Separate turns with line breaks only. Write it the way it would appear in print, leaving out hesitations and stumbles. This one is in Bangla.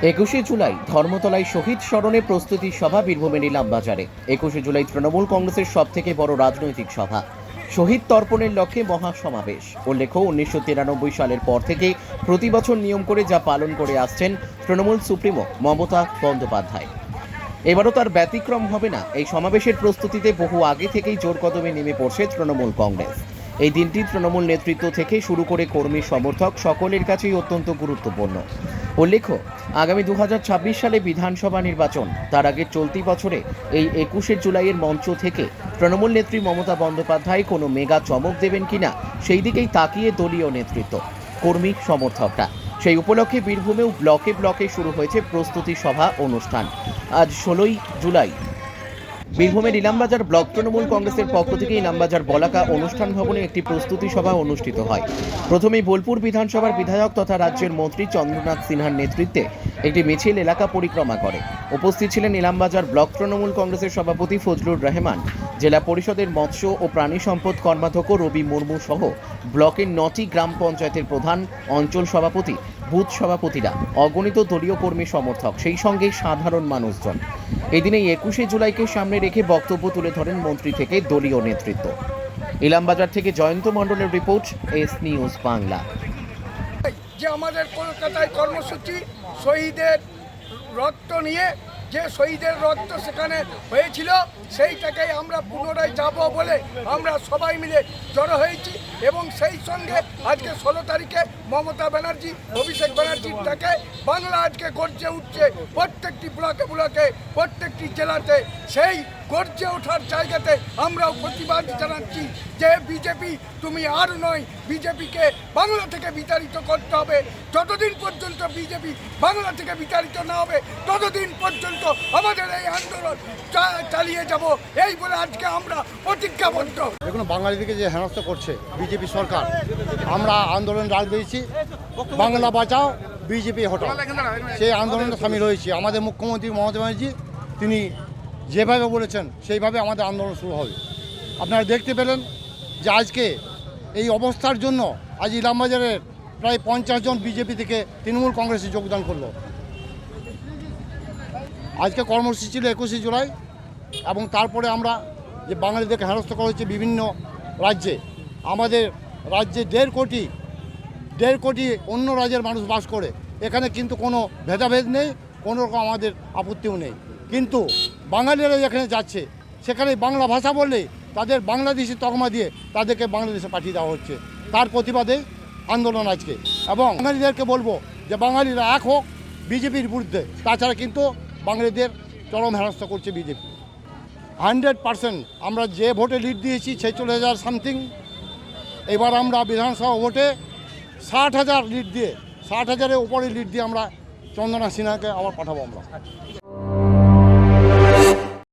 21শে জুলাই ধর্মতলায় শহীদ স্মরণে প্রস্তুতি সভা বীরভূমের ইলামবাজারে। 21শে জুলাই তৃণমূল কংগ্রেসের সবথেকে বড় রাজনৈতিক সভা। শহীদ তর্পণের লক্ষ্যে মহাসমাবেশ। উল্লেখ্য, 1993 সালের পর থেকে প্রতি বছর নিয়ম করে যা পালন করে আসছেন তৃণমূল সুপ্রিমো মমতা বন্দ্যোপাধ্যায়, এবারও তার ব্যতিক্রম হবে না। এই সমাবেশের প্রস্তুতিতে বহু আগে থেকেই জোর কদমে নেমে পড়ছে তৃণমূল কংগ্রেস। এই দিনটি তৃণমূল নেতৃত্ব থেকে শুরু করে কর্মী সমর্থক সকলের কাছেই অত্যন্ত গুরুত্বপূর্ণ। উল্লেখ্য, আগামী 2026 সালে বিধানসভা নির্বাচন, তার আগে চলতি বছরে এই 21শে জুলাইয়ের মঞ্চ থেকে তৃণমূল নেত্রী মমতা বন্দ্যোপাধ্যায় কোনো মেগা চমক দেবেন কিনা সেই দিকেই তাকিয়ে দলীয় নেতৃত্ব, কর্মী সমর্থকরা। সেই উপলক্ষে বীরভূমেও ব্লকে ব্লকে শুরু হয়েছে প্রস্তুতি সভা অনুষ্ঠান। আজ 16ই জুলাই বীরভূমের ইলামবাজার ব্লক তৃণমূল কংগ্রেসের পক্ষ থেকে ইলামবাজার বলাকা অনুষ্ঠান ভবনে একটি প্রস্তুতি সভা অনুষ্ঠিত হয়। প্রথমেই বোলপুর বিধানসভার বিধায়ক তথা রাজ্যের মন্ত্রী চন্দ্রনাথ সিনহার নেতৃত্বে একটি মিছিল এলাকা পরিক্রমা করে। উপস্থিত ছিলেন ইলামবাজার ব্লক তৃণমূল কংগ্রেসের সভাপতি ফজলুর রহমান, জেলা পরিষদের মৎস্য ও প্রাণী সম্পদ কর্মাধ্যক্ষ রবি মুর্মু সহ ব্লকের 9টি গ্রাম পঞ্চায়েতের প্রধান, অঞ্চল সভাপতি, বুথ সভাপতিরা, অগণিত দলীয় কর্মী সমর্থক, সেই সঙ্গে সাধারণ মানুষজন। এই দিনে 21শে জুলাইকে সামনে রেখে বক্তব্য তুলে ধরেন মন্ত্রী থেকে দলীয় নেতৃত্ব। ইলামবাজার থেকে জয়ন্ত মণ্ডলের রিপোর্ট, এস নিউজ বাংলা।
যে আমাদের কলকাতায় কর্মসূচি শহীদের রক্ত নিয়ে, যে শহীদের রক্ত সেখানে হয়েছিল সেইটাকেই আমরা পুনরায় যাব বলে আমরা সবাই মিলে জড়ো হয়েছি। এবং সেই সঙ্গে আজকে 16 তারিখে মমতা ব্যানার্জি, অভিষেক ব্যানার্জির ডাকে বাংলা আজকে গর্জে উঠছে। প্রত্যেকটি ব্লকে ব্লকে, প্রত্যেকটি জেলাতে সেই গর্জে ওঠার জায়গাতে আমরাও প্রতিবাদ জানাচ্ছি যে বিজেপি তুমি আর নয়, বিজেপিকে বাংলা থেকে বিতাড়িত করতে হবে। যতদিন পর্যন্ত বিজেপি বাংলা থেকে বিতাড়িত না হবে ততদিন পর্যন্ত আমাদের এই আন্দোলন চালিয়ে যাব, এই বলে আজকে আমরা প্রতিজ্ঞাবদ্ধ।
দেখুন, বাঙালিদেরকে যে হেনস্থা করছে বিজেপি সরকার, আমরা আন্দোলন ডাক দিয়েছি, বাংলা বাঁচাও বিজেপি হটাও। সেই আন্দোলনে সামিল হয়েছি। আমাদের মুখ্যমন্ত্রী মমতা ব্যানার্জি তিনি যেভাবে বলেছেন সেইভাবে আমাদের আন্দোলন শুরু হবে। আপনারা দেখতে পেলেন যে আজকে এই অবস্থার জন্য আজ ইলামবাজারের প্রায় 50 জন বিজেপি থেকে তৃণমূল কংগ্রেসে যোগদান করলো। আজকে কর্মসূচি ছিল 21শে জুলাই, এবং তারপরে আমরা যে বাঙালিদেরকে হেনস্থা করা হচ্ছে বিভিন্ন রাজ্যে, আমাদের রাজ্যে 1.5 কোটি অন্য রাজ্যের মানুষ বাস করে। এখানে কিন্তু কোনো ভেদাভেদ নেই, কোনো রকম আমাদের আপত্তিও নেই। কিন্তু বাঙালিরা যেখানে যাচ্ছে সেখানে বাংলা ভাষা বললেই তাদের বাংলাদেশি তকমা দিয়ে তাদেরকে বাংলাদেশে পাঠিয়ে দেওয়া হচ্ছে। তার প্রতিবাদে আন্দোলন আজকে। এবং বাঙালিদেরকে বলবো যে বাঙালিরা এক হোক বিজেপির বিরুদ্ধে, তাছাড়া কিন্তু বাঙালিদের চরম হেনস্থা করছে বিজেপি। 100% আমরা যে ভোটে লিড দিয়েছি 46,000 সামথিং, এবার আমরা বিধানসভা ভোটে 60,000 লিড দিয়ে, 60,000-এর উপরে লিড দিয়ে আমরা চন্দ্রনাথ সিনহাকে আবার পাঠাবো আমরা।